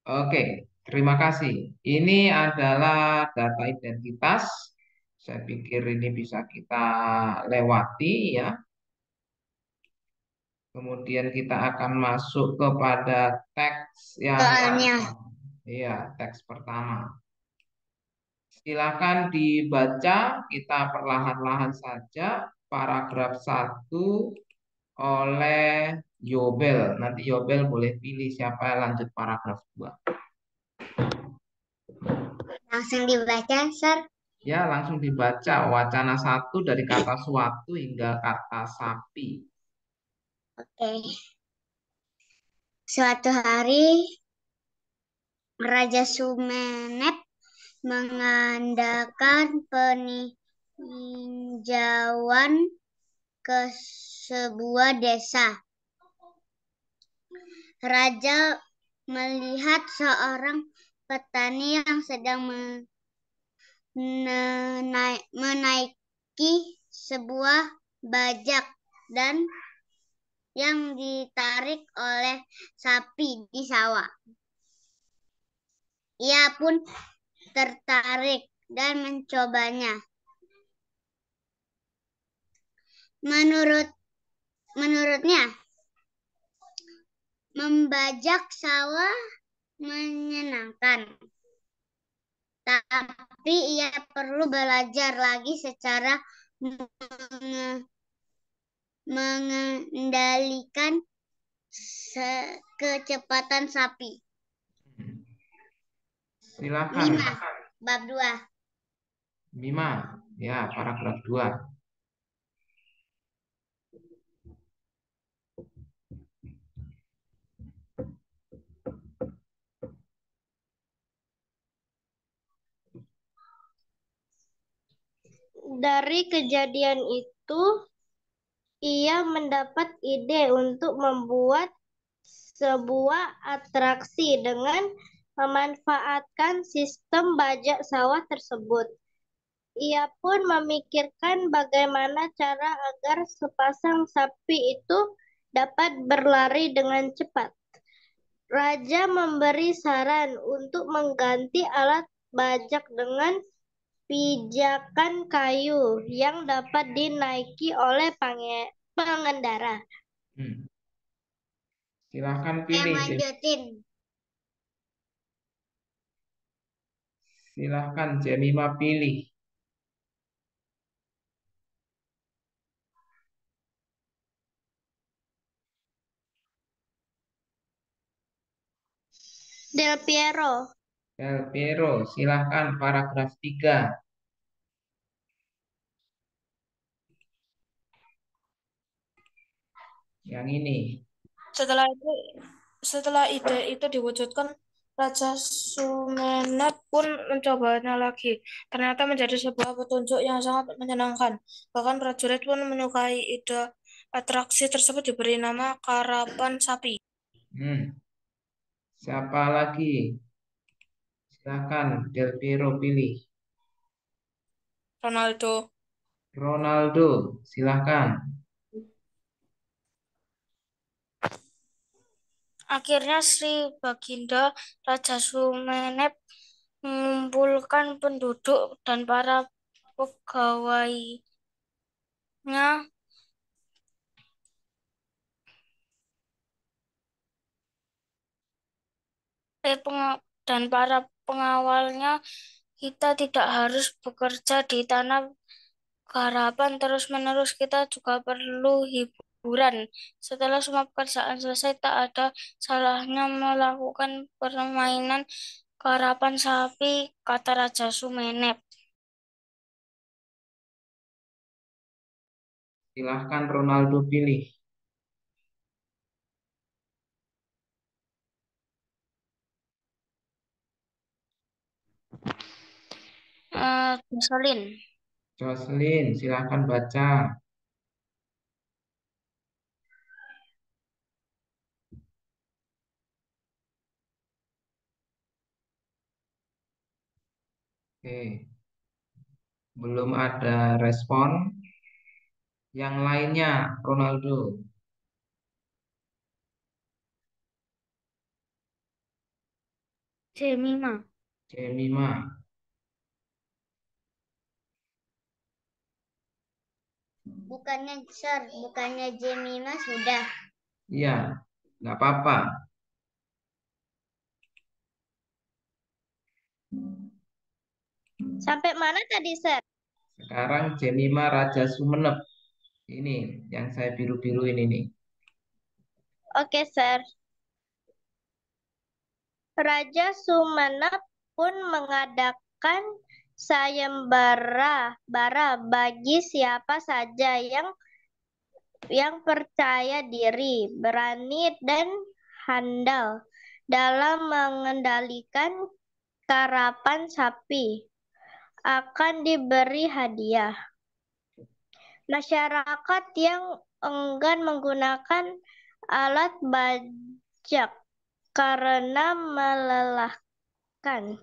Oke, terima kasih. Ini adalah data identitas. Saya pikir ini bisa kita lewati ya. Kemudian kita akan masuk kepada teks yang Soalnya, pertama. Iya, teks pertama. Silakan dibaca, kita perlahan-lahan saja paragraf satu oleh Yobel. Nanti Yobel boleh pilih siapa yang lanjut paragraf 2. langsung dibaca, Sir. Ya, langsung dibaca wacana satu dari kata suatu hingga kata sapi. Oke. Suatu hari, Raja Sumenep mengadakan peninjauan ke sebuah desa. Raja melihat seorang petani yang sedang menaiki sebuah bajak dan yang ditarik oleh sapi di sawah. Ia pun tertarik dan mencobanya. Menurutnya, membajak sawah menyenangkan, tapi ia perlu belajar lagi cara mengendalikan kecepatan sapi. Silakan. 5. Bab 2. Bima, ya paragraf 2. Dari kejadian itu, ia mendapat ide untuk membuat sebuah atraksi dengan memanfaatkan sistem bajak sawah tersebut. Ia pun memikirkan bagaimana cara agar sepasang sapi itu dapat berlari dengan cepat. Raja memberi saran untuk mengganti alat bajak dengan pijakan kayu yang dapat dinaiki oleh pengendara. Hmm. Silakan Yang pilih. lanjutin. Silakan Jemima pilih. Del Piero. Del Piero, silakan paragraf 3. Yang ini. Setelah itu, setelah ide itu diwujudkan, Raja Sumenep pun mencobanya lagi. Ternyata menjadi sebuah petunjuk yang sangat menyenangkan. Bahkan prajurit pun menyukai ide atraksi tersebut diberi nama karapan sapi. Hmm. Siapa lagi? Silakan Del Piero pilih. Ronaldo. Ronaldo, silakan. Akhirnya Sri Baginda Raja Sumenep mengumpulkan penduduk dan para pegawainya dan para pengawalnya. Kita tidak harus bekerja di tanah garapan terus-menerus, kita juga perlu hiburan. Setelah semua pekerjaan selesai, tak ada salahnya melakukan permainan garapan sapi, kata Raja Sumenep. Silahkan Ronaldo pilih. Jocelyn. Jocelyn, silahkan baca. Oke, belum ada respon. Yang lainnya, Ronaldo. Jemima. Jemima. Bukannya Jemima sudah. Iya, nggak apa-apa. Sampai mana tadi, Sir? Sekarang Jemima Raja Sumenep. Ini yang saya biru-biru ini nih. Oke, Sir. Raja Sumenep pun mengadakan sayembara bagi siapa saja yang percaya diri, berani dan handal dalam mengendalikan karapan sapi akan diberi hadiah. Masyarakat yang enggan menggunakan alat bajak karena melelahkan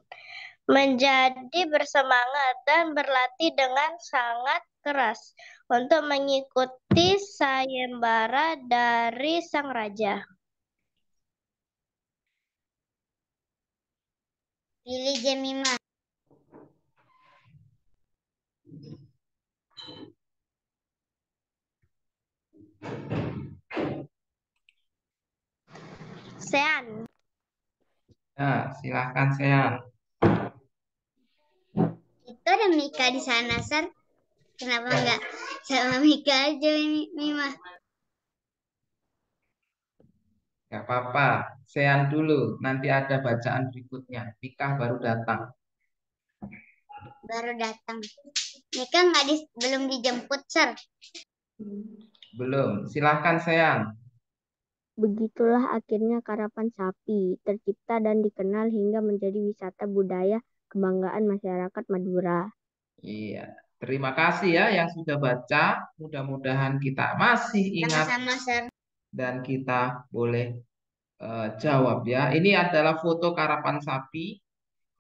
menjadi bersemangat dan berlatih dengan sangat keras untuk mengikuti sayembara dari sang raja. Pilih Jemima. Sean. Nah, silahkan Sean. Itu ada Mika di sana, Sir. Kenapa enggak sama Mika aja, Mima? Nggak apa-apa. Sean dulu. Nanti ada bacaan berikutnya. Mika baru datang. Baru datang. Mika belum dijemput, Sir. Belum. Silahkan Sean. Begitulah akhirnya karapan sapi tercipta dan dikenal hingga menjadi wisata budaya kebanggaan masyarakat Madura. Iya. Terima kasih ya yang sudah baca. Mudah-mudahan kita masih ingat Sama-sama, Sir. dan kita boleh jawab ya. Ini adalah foto karapan sapi.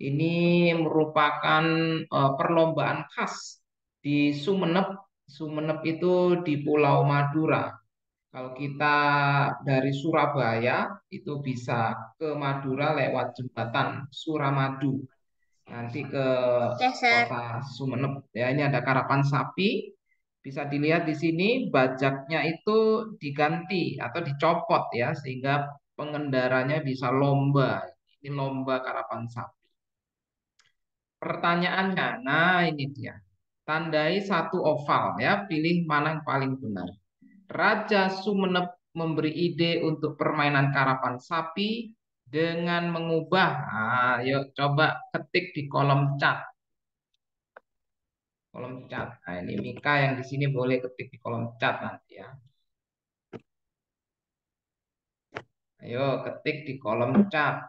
Ini merupakan perlombaan khas di Sumenep. Sumenep itu di Pulau Madura. Kalau kita dari Surabaya itu bisa ke Madura lewat jembatan Suramadu. Nanti ke Oke, Sir. kota Sumenep. Ya, ini ada karapan sapi. Bisa dilihat di sini bajaknya itu diganti atau dicopot ya sehingga pengendaranya bisa lomba. Ini lomba karapan sapi. Pertanyaannya, nah ini dia. Tandai satu oval ya, pilih mana yang paling benar. Raja Sumenep memberi ide untuk permainan karapan sapi dengan mengubah. Ayo coba ketik di kolom chat. Kolom chat. Nah, ini Mika yang di sini boleh ketik di kolom chat nanti ya. Ayo ketik di kolom chat.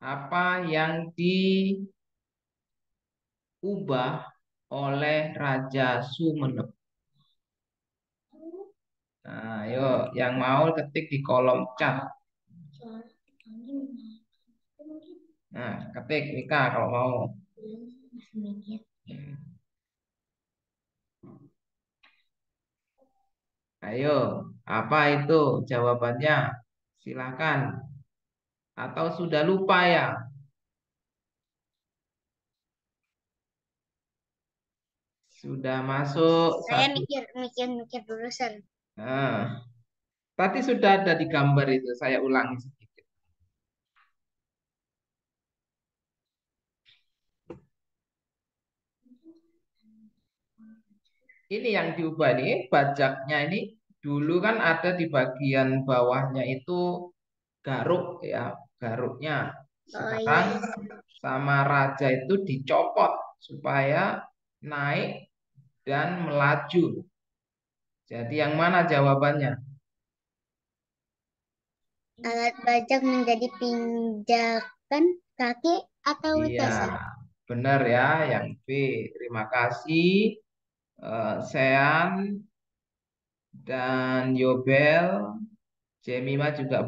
Apa yang diubah oleh Raja Sumenep? Nah, ayo yang mau ketik di kolom chat. Nah, ketik Mika kalau mau. Ayo, apa itu jawabannya? Silakan. Atau sudah lupa ya? Sudah masuk Saya satu. mikir dulu, Sir. Nah, tadi sudah ada di gambar itu. Saya ulangi sedikit. Ini yang diubah nih, bajaknya ini dulu kan ada di bagian bawahnya itu garuk ya, garuknya. Oh Sekarang iya. sama raja itu dicopot supaya naik dan melaju. Jadi yang mana jawabannya? Alat bajak menjadi pinjakan kaki atau Iya, enggak, Sir? benar ya, yang B. Terima kasih, Sean dan Yobel. Jemima juga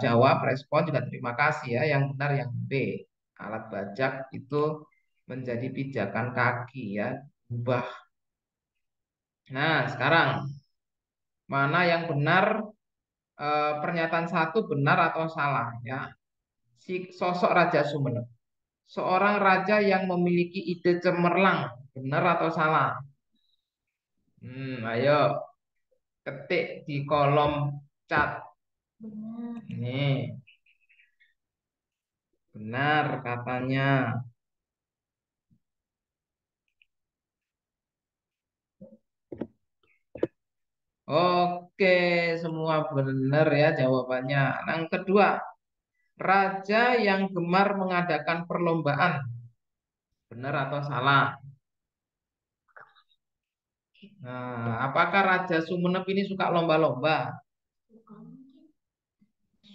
jawab, respon juga terima kasih ya. Yang benar yang B. Alat bajak itu menjadi pijakan kaki ya, ubah. Nah, sekarang mana yang benar? Pernyataan satu benar atau salah ya? Si sosok Raja Sumenep. Seorang raja yang memiliki ide cemerlang. Benar atau salah? Ayo ketik di kolom chat. Ini benar katanya. Oke, semua benar ya jawabannya. Yang kedua, raja yang gemar mengadakan perlombaan. Benar atau salah? Nah, apakah Raja Sumenep ini suka lomba-lomba?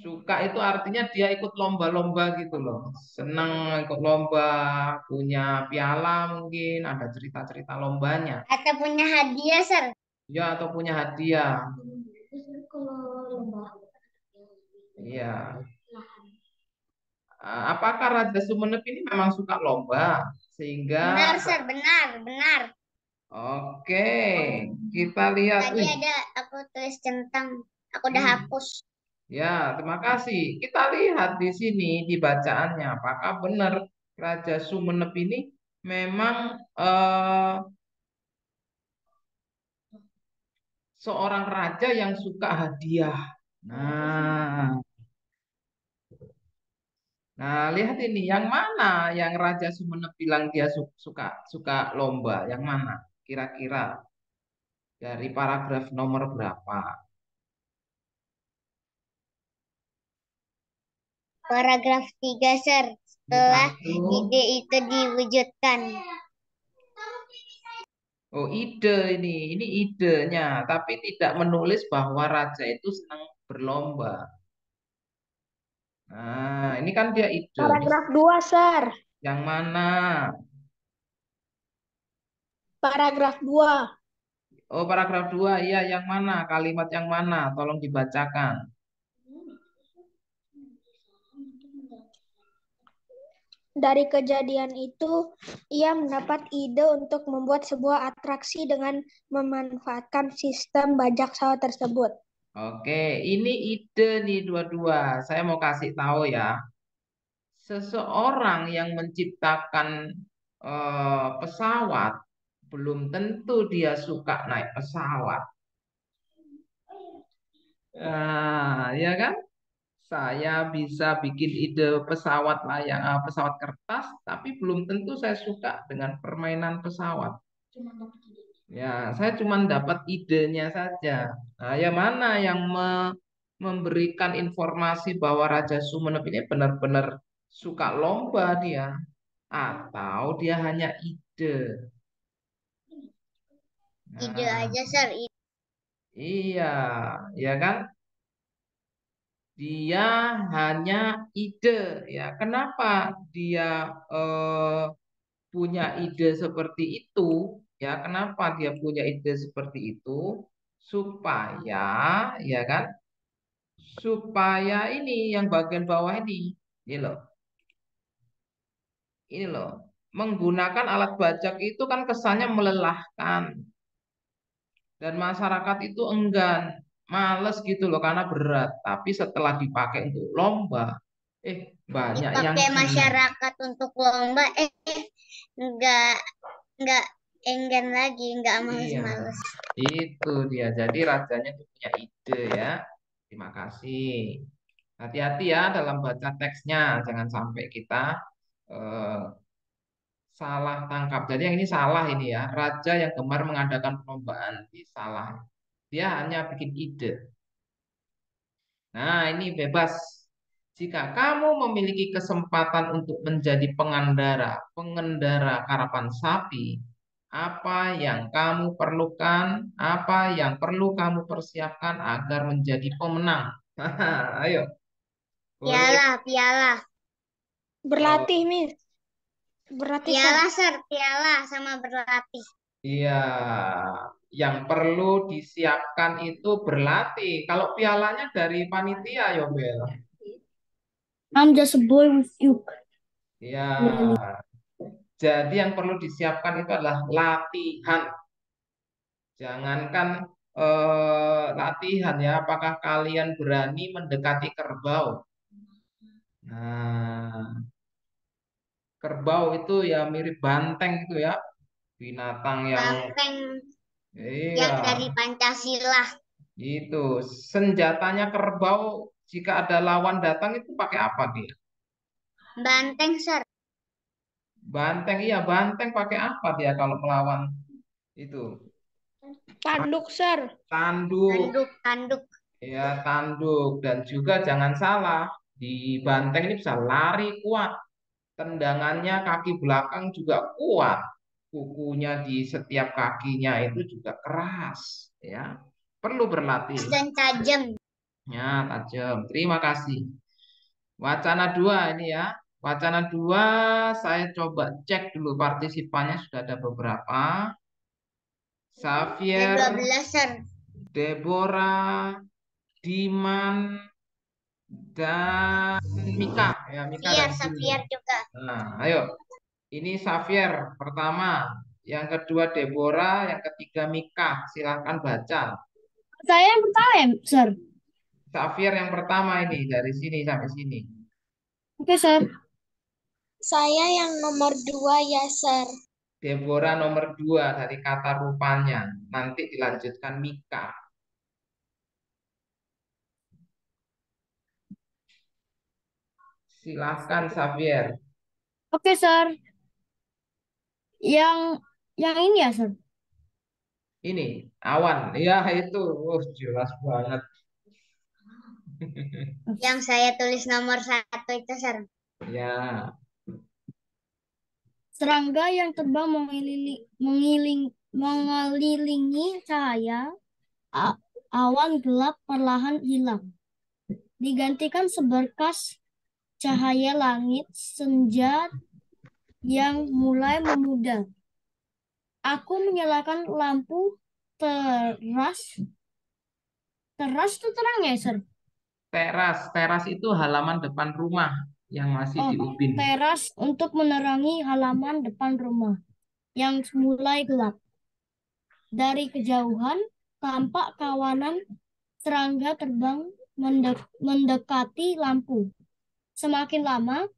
Suka itu artinya dia ikut lomba-lomba gitu loh. Senang ikut lomba, punya piala mungkin, ada cerita-cerita lombanya. Atau punya hadiah, Sir. Ya, atau punya hadiah. Iya. Apakah Raja Sumenep ini memang suka lomba? Sehingga, Benar, Sir. Benar, benar. oke, kita lihat. Tadi ada aku tulis centang. Aku udah Hmm. hapus. Ya, terima kasih. Kita lihat di sini di bacaannya, apakah benar Raja Sumenep ini memang seorang raja yang suka hadiah. Nah, lihat ini, yang mana yang Raja Sumenep bilang dia suka suka lomba? Yang mana? Kira-kira dari paragraf nomor berapa? Paragraf 3, Sir. Ini Setelah satu. ide itu diwujudkan. Oh, ide ini idenya, tapi tidak menulis bahwa raja itu senang berlomba. Nah, ini kan dia ide. Paragraf 2, Sir. Yang mana? Paragraf 2. Oh, paragraf 2. Iya, yang mana? Kalimat yang mana? Tolong dibacakan. Dari kejadian itu, ia mendapat ide untuk membuat sebuah atraksi dengan memanfaatkan sistem bajak sawah tersebut. Oke, ini ide nih dua-dua. Saya mau kasih tahu ya. Seseorang yang menciptakan pesawat belum tentu dia suka naik pesawat. Ya kan? Saya bisa bikin ide pesawat layang, pesawat kertas, tapi belum tentu saya suka dengan permainan pesawat. Ya, saya cuma dapat idenya saja. Nah, yang mana yang memberikan informasi bahwa Raja Sumenep ini benar-benar suka lomba dia, atau dia hanya ide? Ide Nah, aja, Sir. iya, ya kan? Dia hanya ide, ya. Kenapa dia punya ide seperti itu? Ya, kenapa dia punya ide seperti itu? Supaya, ya kan? Supaya ini yang bagian bawah ini loh, menggunakan alat bajak itu kan kesannya melelahkan dan masyarakat itu enggan, males gitu loh karena berat. Tapi setelah dipakai untuk lomba, banyak yang Dipakai senang. masyarakat untuk lomba, enggak enggak enggan lagi, enggak Iya, males-males. itu dia. Jadi rajanya tuh punya ide ya. Terima kasih. Hati-hati ya dalam baca teksnya, jangan sampai kita eh, salah tangkap. Jadi yang ini salah ini ya. Raja yang gemar mengadakan perlombaan, ini salah. Dia hanya bikin ide. Nah, ini bebas. Jika kamu memiliki kesempatan untuk menjadi pengendara karapan sapi, apa yang kamu perlukan, apa yang perlu kamu persiapkan agar menjadi pemenang? Ayo, boleh. Piala, piala. Berlatih, Miss. Berlatih, Sir. Piala, Sir. Piala sama berlatih. Iya, yang perlu disiapkan itu berlatih. Kalau pialanya dari panitia, ya Bel. I'm just a boy with you. Ya, jadi yang perlu disiapkan itu adalah latihan. Jangankan latihan ya, apakah kalian berani mendekati kerbau? Nah, kerbau itu ya mirip banteng itu ya, binatang yang Banteng iya, yang dari Pancasila. itu senjatanya kerbau jika ada lawan datang itu pakai apa dia? Banteng, Sir. Banteng, iya banteng pakai apa dia kalau melawan itu? Tanduk, Sir. Tanduk, Tanduk, tanduk. ya tanduk dan juga jangan salah di banteng ini bisa lari kuat, tendangannya kaki belakang juga kuat, kukunya di setiap kakinya itu juga keras, ya perlu berlatih. Dan tajam. Ya, tajam. Terima kasih. Wacana dua ini ya. Wacana dua saya coba cek dulu partisipannya sudah ada beberapa. Ada Xavier, 12, Sir. Deborah, Diman, dan Mika. Ya, Mika Xavier, dan Juni. Xavier juga. Nah, ayo. Ini Xavier pertama. Yang kedua Deborah, yang ketiga Mika. Silahkan baca. Saya yang pertama ya, Sir. Xavier yang pertama ini dari sini sampai sini. Oke, Sir. Saya yang nomor 2 ya, Sir. Deborah nomor 2 dari kata rupanya. Nanti dilanjutkan Mika. Silahkan Xavier. Oke, Sir. Yang yang ini ya, Sir. Ini awan. Ya itu. Oh, jelas banget. Yang saya tulis nomor 1 itu, Sir. Ya. Serangga yang terbang mengelilingi cahaya, a- awan gelap perlahan hilang, digantikan seberkas cahaya langit senja yang mulai memudar. Aku menyalakan lampu teras. Teras itu terang ya, Sir? Teras. Teras itu halaman depan rumah yang masih Oh, di ubin. teras untuk menerangi halaman depan rumah yang mulai gelap. Dari kejauhan, tampak kawanan serangga terbang mendekati lampu. Semakin lama,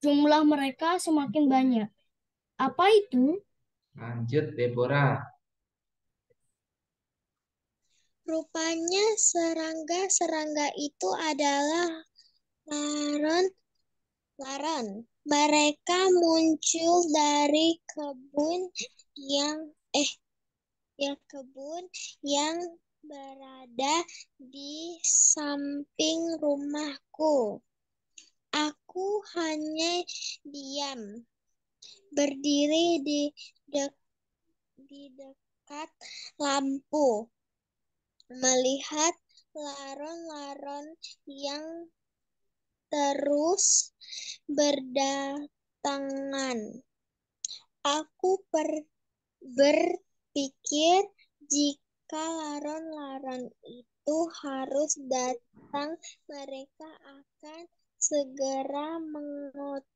jumlah mereka semakin banyak. Apa itu? Lanjut Deborah. Rupanya serangga-serangga itu adalah laron. Laron. Mereka muncul dari yang kebun yang berada di samping rumahku. Aku hanya diam, berdiri di dekat lampu, melihat laron-laron yang terus berdatangan. Aku berpikir jika laron-laron itu harus datang, mereka akan segera mengotori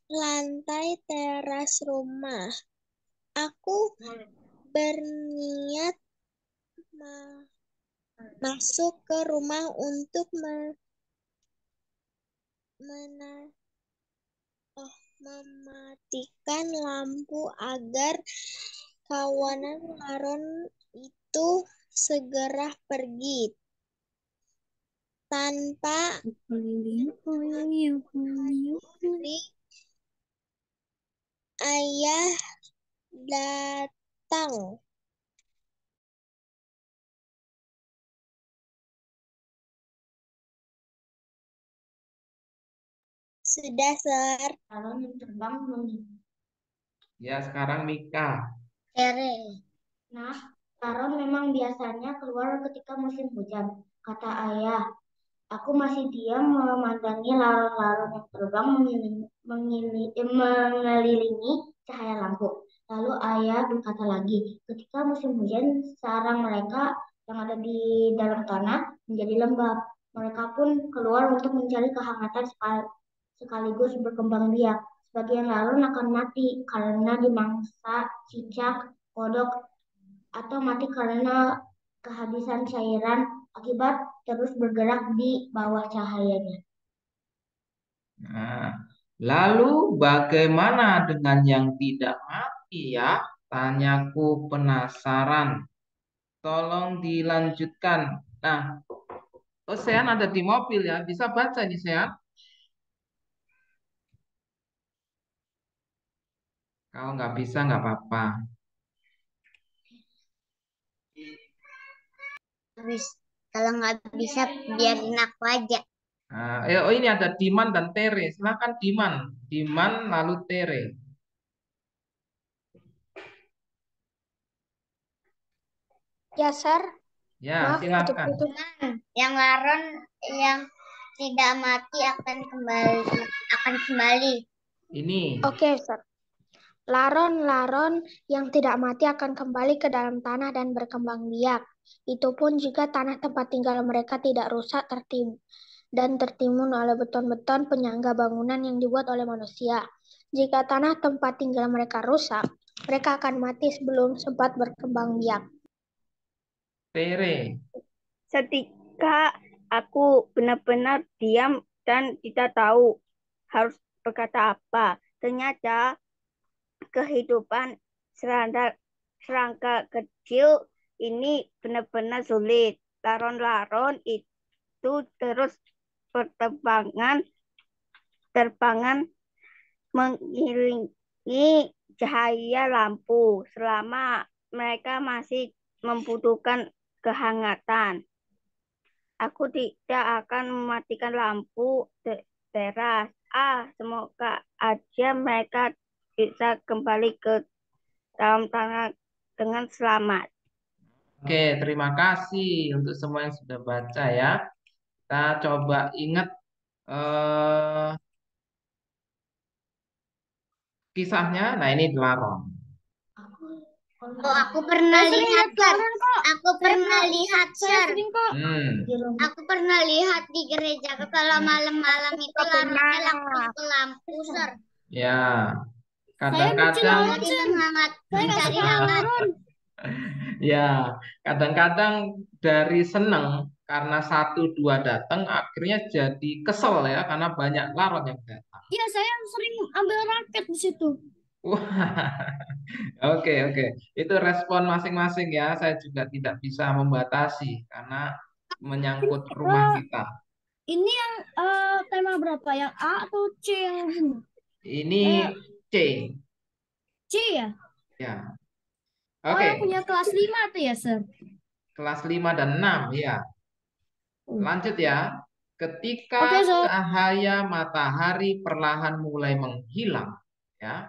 lantai teras rumah. Aku berniat masuk ke rumah untuk mematikan lampu agar kawanan laron itu segera pergi tanpa ayah datang. Sudah, Sir. Ya sekarang Mika. Tere. Nah, laron memang biasanya keluar ketika musim hujan, kata ayah. Aku masih diam memandangi laron-laron yang terbang mengelilingi cahaya lampu. Lalu ayah berkata lagi, ketika musim hujan, sarang mereka yang ada di dalam tanah menjadi lembab. Mereka pun keluar untuk mencari kehangatan sekaligus berkembang biak. Sebagian laron akan mati karena dimangsa cicak, kodok, atau mati karena kehabisan cairan akibat terus bergerak di bawah cahayanya. Nah, lalu bagaimana dengan yang tidak mati ya? Tanyaku penasaran. Tolong dilanjutkan. Nah, Sean ada di mobil ya. Bisa baca nih Sean? Kalau nggak bisa nggak apa-apa. Habis kalau nggak bisa biarin aku aja. Nah, oh ini ada Diman dan Tere. Silakan Diman. Diman lalu Tere. Ya, Sar. Ya, Maaf, silakan. putus-putus. Yang laron yang tidak mati akan kembali. Ini. Oke, Sar. Laron-laron yang tidak mati akan kembali ke dalam tanah dan berkembang biak. Itu pun jika tanah tempat tinggal mereka tidak rusak dan tertimbun oleh beton-beton penyangga bangunan yang dibuat oleh manusia. Jika tanah tempat tinggal mereka rusak, mereka akan mati sebelum sempat berkembang biak. Tere. Seketika aku benar-benar diam dan tidak tahu harus berkata apa. Ternyata kehidupan serangga kecil ini benar-benar sulit. Laron-laron itu terus terbangan mengiringi cahaya lampu selama mereka masih membutuhkan kehangatan. Aku tidak akan mematikan lampu teras. Semoga aja mereka bisa kembali ke dalam tanah dengan selamat. Oke, terima kasih untuk semua yang sudah baca ya. Kita coba ingat kisahnya. Nah, ini Laron. Aku pernah lihat, Sar. Aku pernah lihat, Sar. Aku pernah lihat di gereja kalau malam-malam itu laronnya lampu, Sar. Ya, kadang-kadang Jadi semangat mencari hangat. ya, kadang-kadang dari seneng karena satu dua datang akhirnya jadi kesel ya karena banyak laron yang datang. Iya, saya sering ambil raket di situ. Wah, oke. Itu respon masing-masing ya. Saya juga tidak bisa membatasi karena menyangkut rumah kita. Ini yang tema berapa? Yang A atau C yang ini? Ini C. C ya? Ya. Oh, Oke, yang punya kelas 5 tuh ya, Sir? kelas 5 dan 6 ya. Lanjut ya. Ketika Oke, Sir. cahaya matahari perlahan mulai menghilang, ya,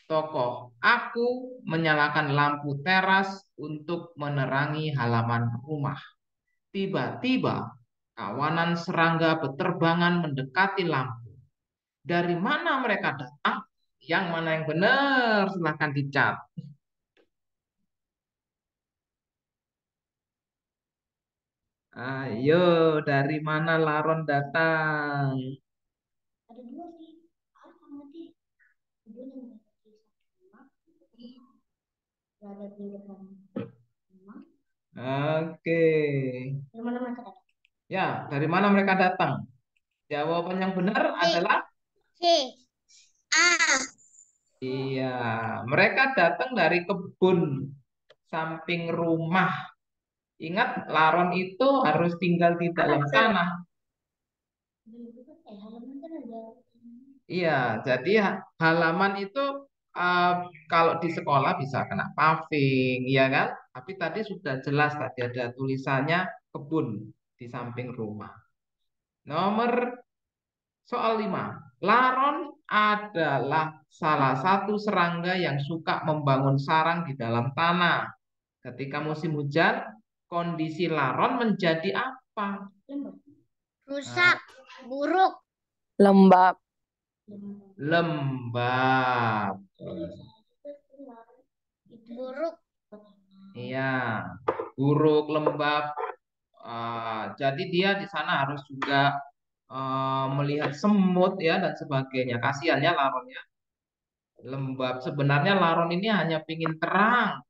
tokoh aku menyalakan lampu teras untuk menerangi halaman rumah. Tiba-tiba kawanan serangga beterbangan mendekati lampu. Dari mana mereka datang? Yang mana yang benar? Silahkan dicat. Ayo, dari mana laron datang? Ada dua sih, A sama D. Keduanya berada di depan rumah. Oke. Dari mana mereka datang? Ya, dari mana mereka datang? Jawaban yang benar adalah C. A. iya, mereka datang dari kebun samping rumah. Ingat, laron itu harus tinggal di dalam tanah. Halaman kan ada. Iya, jadi halaman itu eh, kalau di sekolah bisa kena paving, iya kan? Tapi tadi sudah jelas tadi ada tulisannya kebun di samping rumah. Nomor soal 5. Laron adalah salah satu serangga yang suka membangun sarang di dalam tanah. Ketika musim hujan, kondisi laron menjadi apa? Rusak. Buruk. Lembab. Lembab. Buruk. Iya, buruk, lembab. Jadi dia di sana harus juga melihat semut ya dan sebagainya. Kasihan ya laronnya. Lembab. Sebenarnya laron ini hanya ingin terang,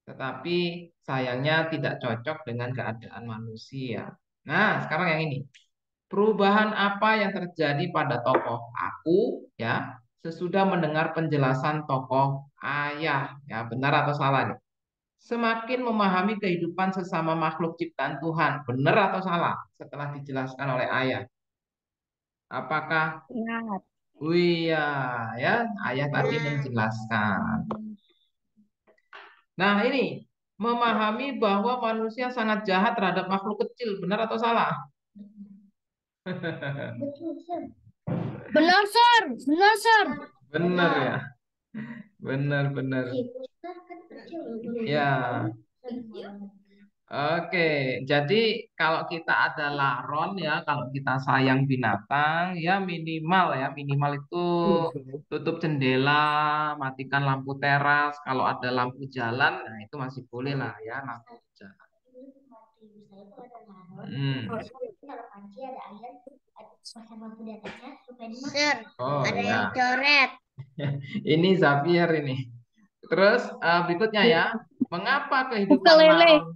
tetapi sayangnya tidak cocok dengan keadaan manusia. Nah, sekarang yang ini. Perubahan apa yang terjadi pada tokoh aku ya sesudah mendengar penjelasan tokoh ayah? Ya, benar atau salah nih? Semakin memahami kehidupan sesama makhluk ciptaan Tuhan. Benar atau salah? Setelah dijelaskan oleh ayah. Apakah Ingat. iya ya, ayah tadi menjelaskan. Nah, ini memahami bahwa manusia sangat jahat terhadap makhluk kecil, benar atau salah? Benar, Sir. Benar, Sir. Benar ya. Benar, benar. Ya. Oke, jadi kalau kita ada laron ya, kalau kita sayang binatang ya minimal itu tutup jendela, matikan lampu teras. Kalau ada lampu jalan, nah itu masih boleh lah ya lampu jalan. Sir, Oh ada ya, yang coret. ini Xavier ini. Terus berikutnya ya, mengapa kehidupan Ukulele. laron?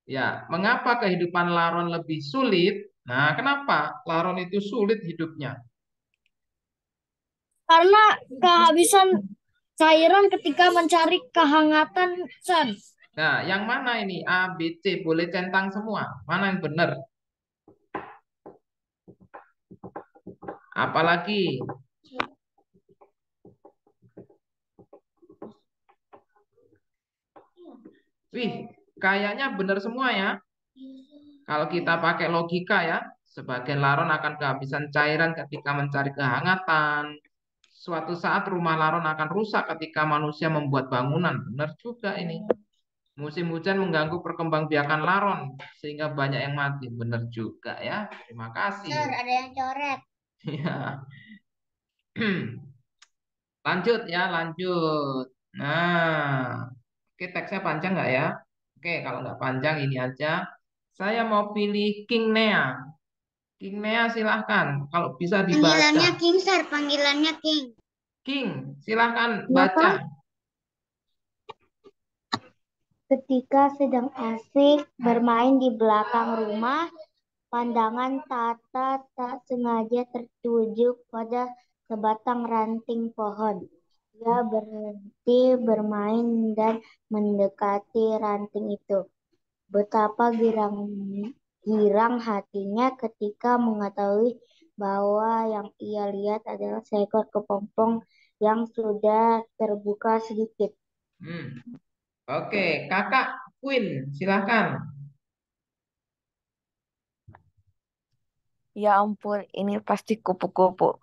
Ya, mengapa kehidupan laron lebih sulit? Nah, kenapa laron itu sulit hidupnya? Karena kehabisan cairan ketika mencari kehangatan, Sir. Nah, yang mana ini? A, B, C, boleh centang semua. Mana yang benar? Apalagi? Wih, kayaknya benar semua ya. Kalau kita pakai logika ya, sebagian laron akan kehabisan cairan ketika mencari kehangatan. Suatu saat rumah laron akan rusak ketika manusia membuat bangunan. Benar juga ini. Musim hujan mengganggu perkembangbiakan laron sehingga banyak yang mati. Benar juga ya. Terima kasih. Sir, ada yang coret. Ya. Lanjut ya, lanjut. Nah, oke teksnya panjang nggak ya? Oke, kalau nggak panjang ini aja. Saya mau pilih King Nea. King Nea silahkan. Kalau bisa dibaca. Panggilannya King, Sir. Panggilannya King. King, silahkan Kenapa? baca. Ketika sedang asik bermain di belakang rumah, pandangan Tata tak sengaja tertuju pada sebatang ranting pohon. Dia berhenti bermain dan mendekati ranting itu. Betapa girang hatinya ketika mengetahui bahwa yang ia lihat adalah seekor kepompong yang sudah terbuka sedikit. Oke, kakak Queen, silahkan. Ya ampun, ini pasti kupu-kupu.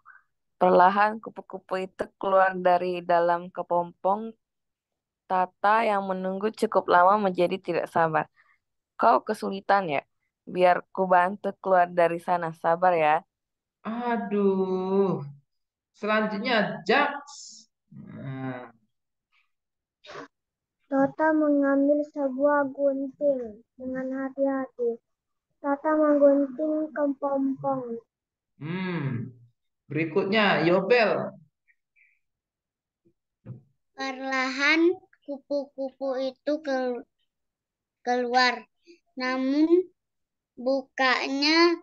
Perlahan kupu-kupu itu keluar dari dalam kepompong. Tata yang menunggu cukup lama menjadi tidak sabar. Kau kesulitan ya? Biar ku bantu keluar dari sana. Sabar ya. Aduh, selanjutnya Jax. Nah, Tata mengambil sebuah gunting dengan hati-hati. Tata menggunting kepompong. Berikutnya Yobel. Perlahan kupu-kupu itu keluar. Namun bukannya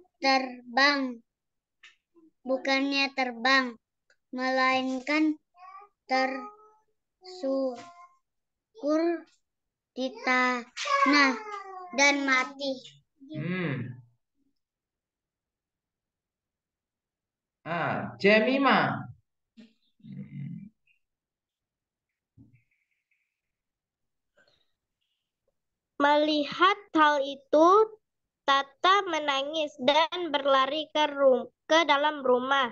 terbang, melainkan tersungkur di tanah dan mati. Jemima. Melihat hal itu, Tata menangis dan berlari ke dalam rumah.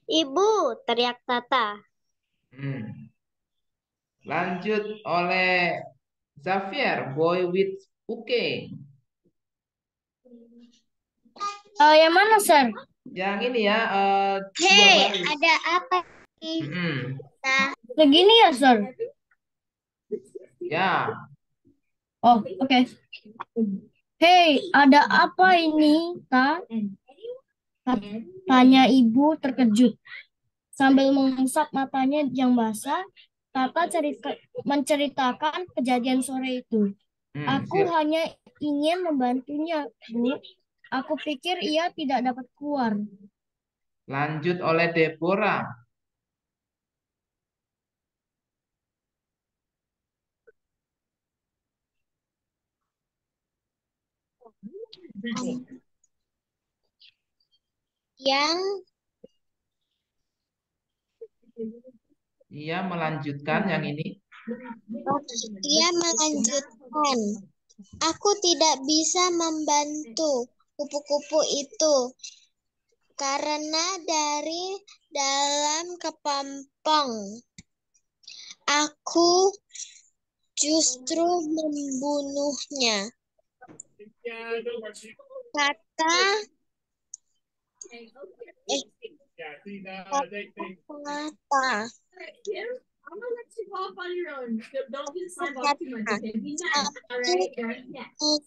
Ibu, teriak Tata. Lanjut oleh Xavier, Boy with Uke. Yang mana, Sir? Yang ini ya, dua Hei, baris. ada apa nih? Begini ya, Sir? Ya. Oh, oke. Hei, ada apa ini, Ta? Tanya ibu terkejut. Sambil mengusap matanya yang basah, Tata menceritakan kejadian sore itu. Aku hanya ingin membantunya, Bu. Aku pikir ia tidak dapat keluar. Lanjut oleh Deborah. Yang Ia melanjutkan yang ini. Ia melanjutkan, aku tidak bisa membantu kupu-kupu itu karena dari dalam kepompong aku justru membunuhnya. Kata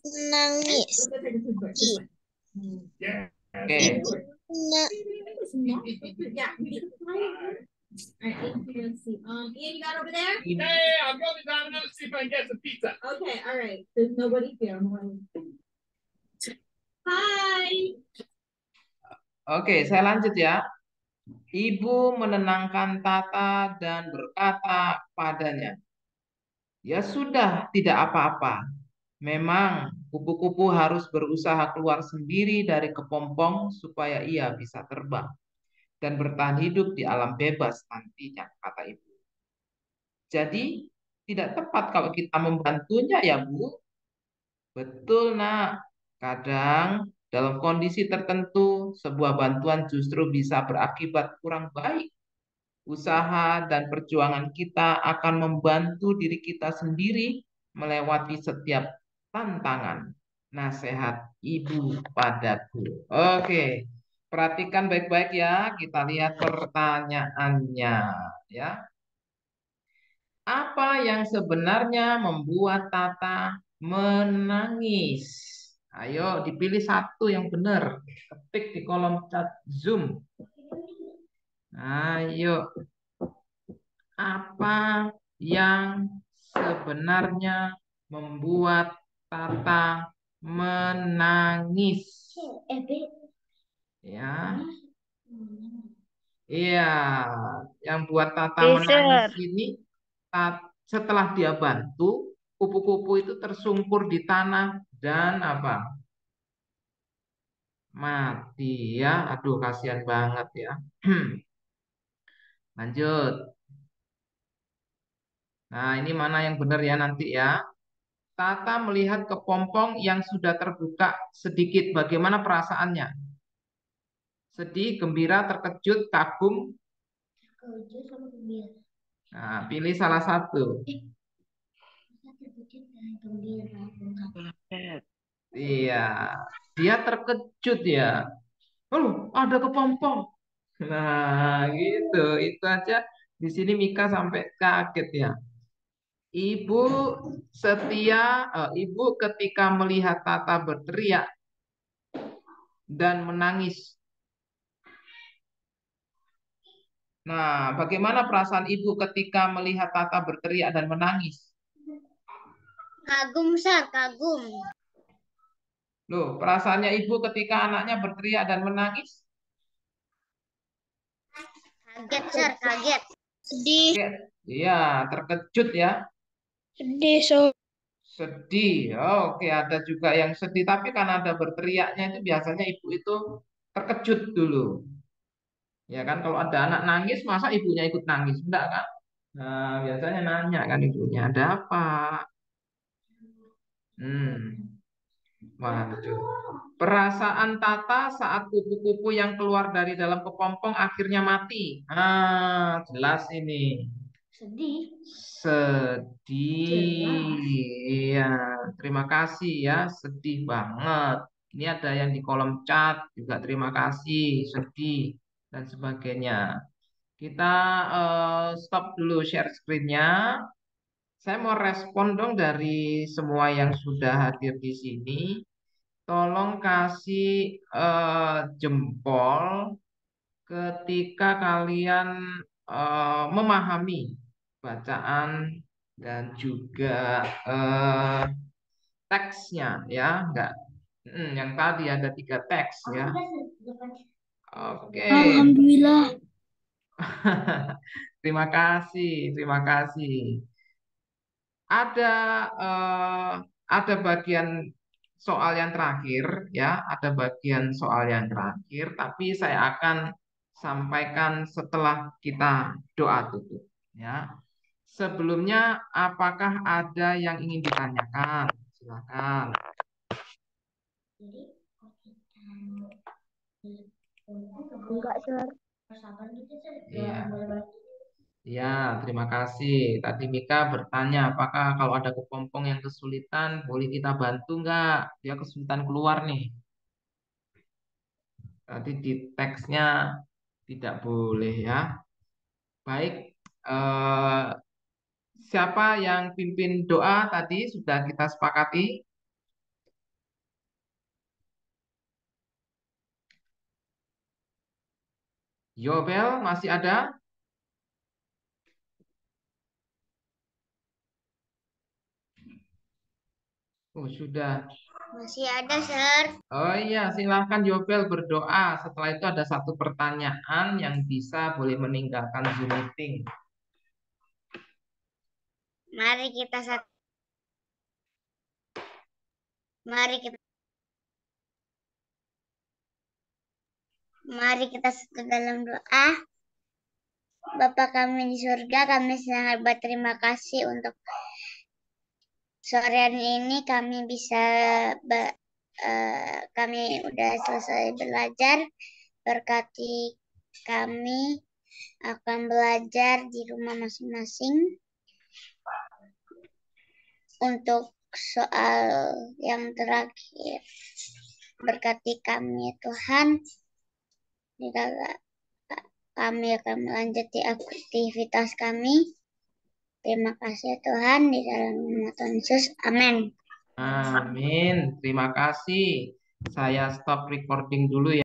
menangis. Oke. Oke, saya lanjut ya. Ibu menenangkan Tata dan berkata padanya, ya sudah, tidak apa-apa. Memang kupu-kupu harus berusaha keluar sendiri dari kepompong supaya ia bisa terbang dan bertahan hidup di alam bebas nantinya, kata ibu. Jadi tidak tepat kalau kita membantunya ya, Bu. Betul, Nak. Kadang dalam kondisi tertentu sebuah bantuan justru bisa berakibat kurang baik. Usaha dan perjuangan kita akan membantu diri kita sendiri melewati setiap tantangan. Nasihat ibu padaku. Oke, perhatikan baik-baik ya. Kita lihat pertanyaannya ya. Apa yang sebenarnya membuat Tata menangis? Ayo dipilih satu yang benar. Ketik di kolom chat Zoom. Ayo. Apa yang sebenarnya membuat Tata menangis? Ya. Iya, yang buat Tata menangis Geser. ini setelah dia bantu, kupu-kupu itu tersungkur di tanah dan apa? Mati ya. Aduh, kasihan banget ya. Lanjut. Nah, ini mana yang benar ya nanti ya. Tata melihat kepompong yang sudah terbuka sedikit. Bagaimana perasaannya? Sedih, gembira, terkejut, kagum. Nah, pilih salah satu. Iya, dia terkejut ya. Oh, ada kepompong. Nah, gitu. Itu aja. Di sini Mika sampai kaget ya. Ibu ibu ketika melihat Tata berteriak dan menangis. Nah, bagaimana perasaan ibu ketika melihat Tata berteriak dan menangis? kagum, Sar, kagum. Loh, perasaannya ibu ketika anaknya berteriak dan menangis? Kaget, Sar, kaget. Sedih. Iya, terkejut ya. Sedih, so. Sedih. Oh, oke, ada juga yang sedih. Tapi karena ada berteriaknya itu biasanya ibu itu terkejut dulu. Ya kan, kalau ada anak nangis, masa ibunya ikut nangis? Enggak kan? Nah, biasanya nanya kan ibunya, ada apa? Hmm. Waduh. Perasaan Tata saat kupu-kupu yang keluar dari dalam kepompong akhirnya mati. Ah, jelas ini. Sedih. Sedih. Iya, terima kasih ya. Sedih banget. Ini ada yang di kolom chat juga terima kasih. Sedih dan sebagainya. Kita stop dulu share screen-nya. Saya mau respon dong dari semua yang sudah hadir di sini. Tolong kasih jempol ketika kalian memahami bacaan dan juga teksnya ya, enggak. Yang tadi ada 3 teks ya. Oke. Alhamdulillah. Terima kasih, terima kasih. Ada bagian soal yang terakhir ya, ada bagian soal yang terakhir, tapi saya akan sampaikan setelah kita doa tutup ya. Sebelumnya, apakah ada yang ingin ditanyakan? Silakan. Enggak, Sir. Iya. Ya, terima kasih. Tadi Mika bertanya, apakah kalau ada kepompong yang kesulitan, boleh kita bantu nggak? Dia kesulitan keluar nih. Tadi di teksnya tidak boleh ya. Baik, eh, siapa yang pimpin doa tadi sudah kita sepakati? Yobel masih ada? Oh, sudah. Masih ada, Sir. Oh iya, silahkan Yobel berdoa. Setelah itu ada satu pertanyaan yang bisa boleh meninggalkan Zoom meeting. Mari kita satu dalam doa. Bapa kami di surga, kami sangat berterima kasih untuk sore ini kami bisa kami udah selesai belajar. Berkati kami akan belajar di rumah masing-masing. Untuk soal yang terakhir, berkati kami Tuhan. Kami akan melanjuti aktivitas kami. Terima kasih Tuhan, di dalam nama Tuhan Yesus. Amin. Amin. Terima kasih. Saya stop recording dulu ya.